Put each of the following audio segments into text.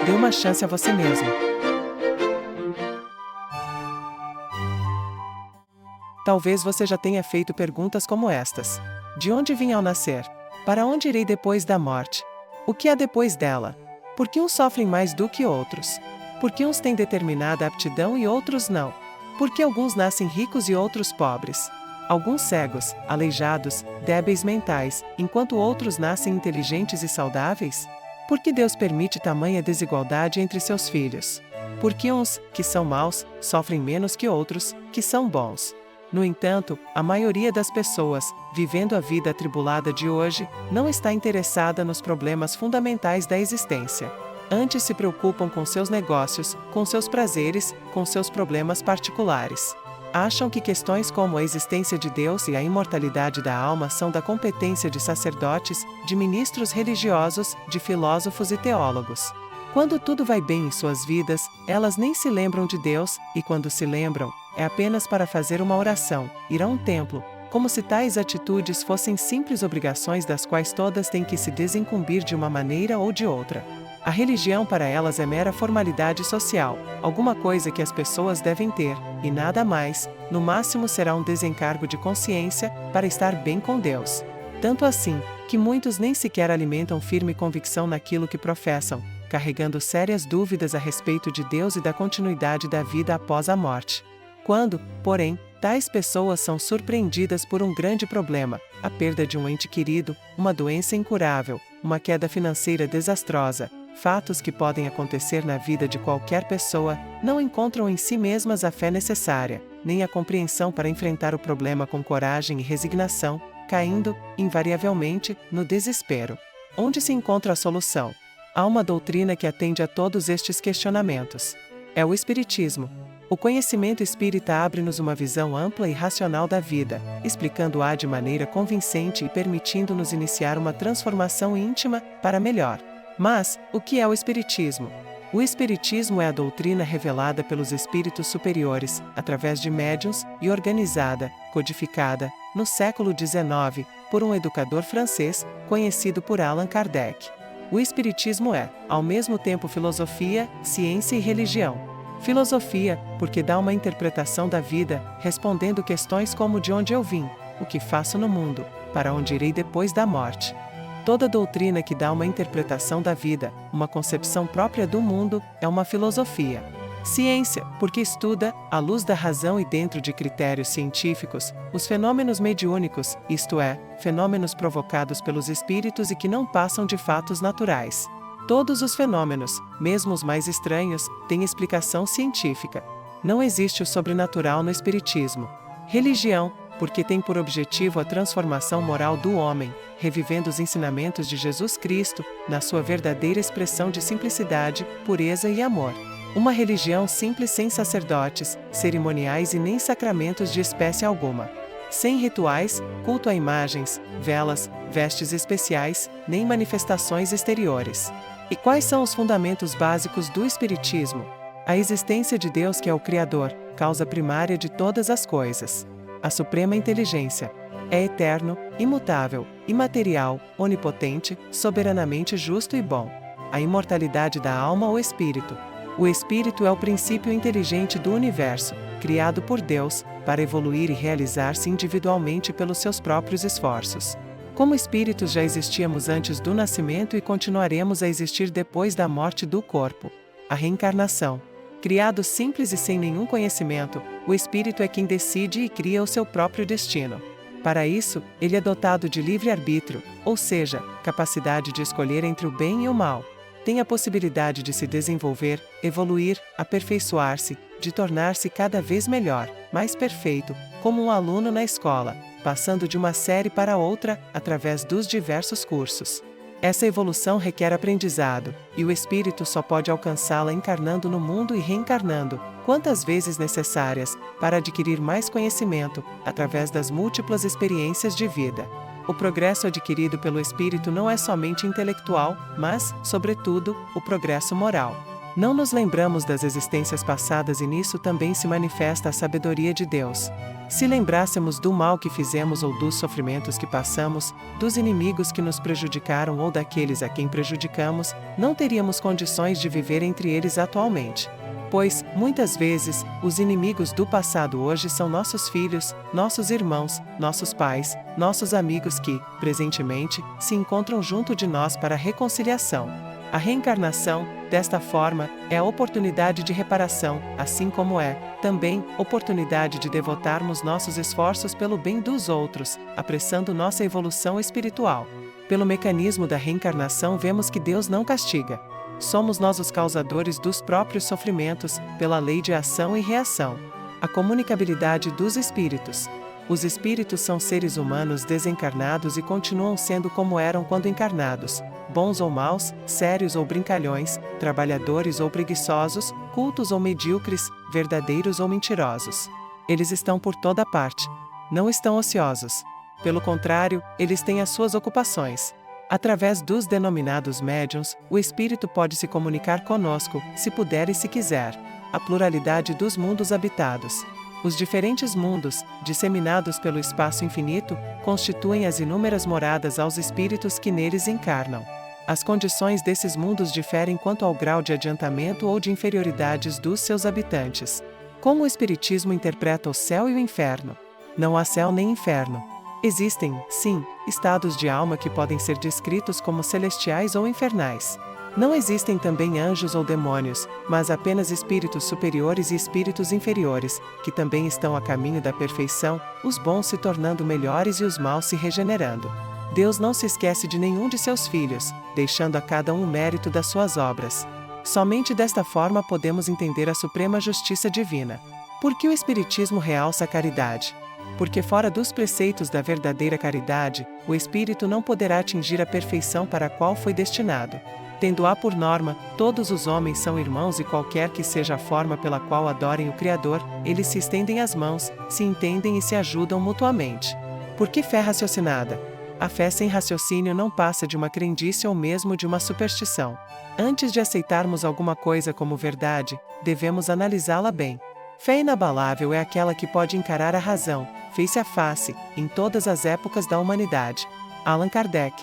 Dê uma chance a você mesmo. Talvez você já tenha feito perguntas como estas: de onde vim ao nascer? Para onde irei depois da morte? O que há depois dela? Por que uns sofrem mais do que outros? Por que uns têm determinada aptidão e outros não? Por que alguns nascem ricos e outros pobres? Alguns cegos, aleijados, débeis mentais, enquanto outros nascem inteligentes e saudáveis? Por que Deus permite tamanha desigualdade entre seus filhos? Por que uns, que são maus, sofrem menos que outros, que são bons? No entanto, a maioria das pessoas, vivendo a vida atribulada de hoje, não está interessada nos problemas fundamentais da existência. Antes se preocupam com seus negócios, com seus prazeres, com seus problemas particulares. Acham que questões como a existência de Deus e a imortalidade da alma são da competência de sacerdotes, de ministros religiosos, de filósofos e teólogos. Quando tudo vai bem em suas vidas, elas nem se lembram de Deus, e quando se lembram, é apenas para fazer uma oração, ir a um templo, como se tais atitudes fossem simples obrigações das quais todas têm que se desincumbir de uma maneira ou de outra. A religião para elas é mera formalidade social, alguma coisa que as pessoas devem ter, e nada mais, no máximo será um desencargo de consciência, para estar bem com Deus. Tanto assim, que muitos nem sequer alimentam firme convicção naquilo que professam, carregando sérias dúvidas a respeito de Deus e da continuidade da vida após a morte. Quando, porém, tais pessoas são surpreendidas por um grande problema, a perda de um ente querido, uma doença incurável, uma queda financeira desastrosa, fatos que podem acontecer na vida de qualquer pessoa, não encontram em si mesmas a fé necessária, nem a compreensão para enfrentar o problema com coragem e resignação, caindo, invariavelmente, no desespero. Onde se encontra a solução? Há uma doutrina que atende a todos estes questionamentos. É o Espiritismo. O conhecimento espírita abre-nos uma visão ampla e racional da vida, explicando-a de maneira convincente e permitindo-nos iniciar uma transformação íntima para melhor. Mas, o que é o Espiritismo? O Espiritismo é a doutrina revelada pelos espíritos superiores, através de médiuns, e organizada, codificada, no século XIX, por um educador francês, conhecido por Allan Kardec. O Espiritismo é, ao mesmo tempo, filosofia, ciência e religião. Filosofia, porque dá uma interpretação da vida, respondendo questões como de onde eu vim, o que faço no mundo, para onde irei depois da morte. Toda doutrina que dá uma interpretação da vida, uma concepção própria do mundo, é uma filosofia. Ciência, porque estuda, à luz da razão e dentro de critérios científicos, os fenômenos mediúnicos, isto é, fenômenos provocados pelos espíritos e que não passam de fatos naturais. Todos os fenômenos, mesmo os mais estranhos, têm explicação científica. Não existe o sobrenatural no Espiritismo. Religião, porque tem por objetivo a transformação moral do homem, revivendo os ensinamentos de Jesus Cristo, na sua verdadeira expressão de simplicidade, pureza e amor. Uma religião simples sem sacerdotes, cerimoniais e nem sacramentos de espécie alguma. Sem rituais, culto a imagens, velas, vestes especiais, nem manifestações exteriores. E quais são os fundamentos básicos do Espiritismo? A existência de Deus, que é o Criador, causa primária de todas as coisas. A suprema inteligência. É eterno, imutável, imaterial, onipotente, soberanamente justo e bom. A imortalidade da alma ou espírito. O espírito é o princípio inteligente do universo, criado por Deus, para evoluir e realizar-se individualmente pelos seus próprios esforços. Como espíritos já existíamos antes do nascimento e continuaremos a existir depois da morte do corpo. A reencarnação. Criado simples e sem nenhum conhecimento, o espírito é quem decide e cria o seu próprio destino. Para isso, ele é dotado de livre-arbítrio, ou seja, capacidade de escolher entre o bem e o mal. Tem a possibilidade de se desenvolver, evoluir, aperfeiçoar-se, de tornar-se cada vez melhor, mais perfeito, como um aluno na escola, passando de uma série para outra, através dos diversos cursos. Essa evolução requer aprendizado, e o espírito só pode alcançá-la encarnando no mundo e reencarnando, quantas vezes necessárias, para adquirir mais conhecimento, através das múltiplas experiências de vida. O progresso adquirido pelo espírito não é somente intelectual, mas, sobretudo, o progresso moral. Não nos lembramos das existências passadas e nisso também se manifesta a sabedoria de Deus. Se lembrássemos do mal que fizemos ou dos sofrimentos que passamos, dos inimigos que nos prejudicaram ou daqueles a quem prejudicamos, não teríamos condições de viver entre eles atualmente. Pois, muitas vezes, os inimigos do passado hoje são nossos filhos, nossos irmãos, nossos pais, nossos amigos que, presentemente, se encontram junto de nós para a reconciliação. A reencarnação, desta forma, é a oportunidade de reparação, assim como é, também, oportunidade de devotarmos nossos esforços pelo bem dos outros, apressando nossa evolução espiritual. Pelo mecanismo da reencarnação vemos que Deus não castiga. Somos nós os causadores dos próprios sofrimentos, pela lei de ação e reação. A comunicabilidade dos espíritos. Os espíritos são seres humanos desencarnados e continuam sendo como eram quando encarnados, bons ou maus, sérios ou brincalhões, trabalhadores ou preguiçosos, cultos ou medíocres, verdadeiros ou mentirosos. Eles estão por toda parte. Não estão ociosos. Pelo contrário, eles têm as suas ocupações. Através dos denominados médiuns, o espírito pode se comunicar conosco, se puder e se quiser. A pluralidade dos mundos habitados. Os diferentes mundos, disseminados pelo espaço infinito, constituem as inúmeras moradas aos espíritos que neles encarnam. As condições desses mundos diferem quanto ao grau de adiantamento ou de inferioridades dos seus habitantes. Como o Espiritismo interpreta o céu e o inferno? Não há céu nem inferno. Existem, sim, estados de alma que podem ser descritos como celestiais ou infernais. Não existem também anjos ou demônios, mas apenas espíritos superiores e espíritos inferiores, que também estão a caminho da perfeição, os bons se tornando melhores e os maus se regenerando. Deus não se esquece de nenhum de seus filhos, deixando a cada um o mérito das suas obras. Somente desta forma podemos entender a suprema justiça divina. Por que o Espiritismo realça a caridade? Porque fora dos preceitos da verdadeira caridade, o espírito não poderá atingir a perfeição para a qual foi destinado. Tendo-a por norma, todos os homens são irmãos e qualquer que seja a forma pela qual adorem o Criador, eles se estendem as mãos, se entendem e se ajudam mutuamente. Por que fé raciocinada? A fé sem raciocínio não passa de uma crendice ou mesmo de uma superstição. Antes de aceitarmos alguma coisa como verdade, devemos analisá-la bem. Fé inabalável é aquela que pode encarar a razão, face a face, em todas as épocas da humanidade. Allan Kardec.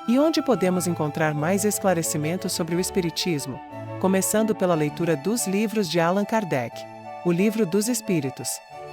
E onde podemos encontrar mais esclarecimentos sobre o Espiritismo? Começando pela leitura dos livros de Allan Kardec. O Livro dos Espíritos.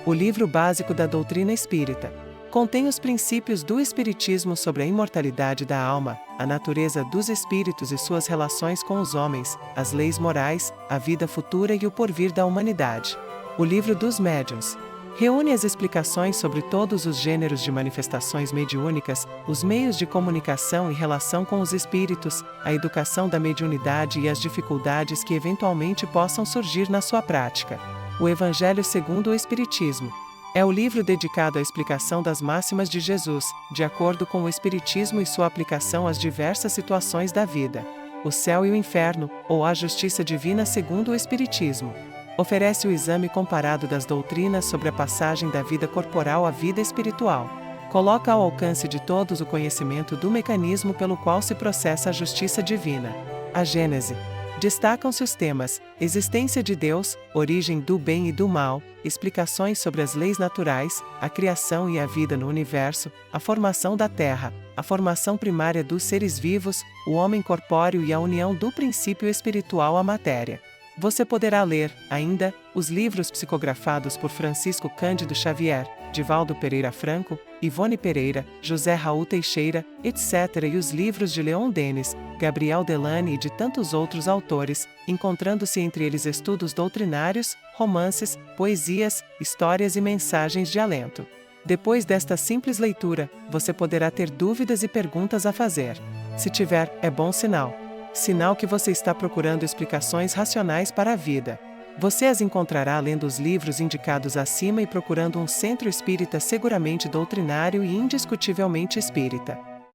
O livro básico da doutrina espírita. Contém os princípios do Espiritismo sobre a imortalidade da alma, a natureza dos espíritos e suas relações com os homens, as leis morais, a vida futura e o porvir da humanidade. O Livro dos Médiuns. Reúne as explicações sobre todos os gêneros de manifestações mediúnicas, os meios de comunicação e relação com os espíritos, a educação da mediunidade e as dificuldades que eventualmente possam surgir na sua prática. O Evangelho segundo o Espiritismo. É o livro dedicado à explicação das máximas de Jesus, de acordo com o Espiritismo e sua aplicação às diversas situações da vida. O Céu e o Inferno, ou a Justiça Divina segundo o Espiritismo. Oferece o exame comparado das doutrinas sobre a passagem da vida corporal à vida espiritual. Coloca ao alcance de todos o conhecimento do mecanismo pelo qual se processa a justiça divina. A Gênese. Destacam-se os temas: existência de Deus, origem do bem e do mal, explicações sobre as leis naturais, a criação e a vida no universo, a formação da Terra, a formação primária dos seres vivos, o homem corpóreo e a união do princípio espiritual à matéria. Você poderá ler, ainda, os livros psicografados por Francisco Cândido Xavier, Divaldo Pereira Franco, Ivone Pereira, José Raul Teixeira, etc. e os livros de Leon Denis, Gabriel Delany e de tantos outros autores, encontrando-se entre eles estudos doutrinários, romances, poesias, histórias e mensagens de alento. Depois desta simples leitura, você poderá ter dúvidas e perguntas a fazer. Se tiver, é bom sinal. Sinal que você está procurando explicações racionais para a vida. Você as encontrará lendo os livros indicados acima e procurando um centro espírita seguramente doutrinário e indiscutivelmente espírita.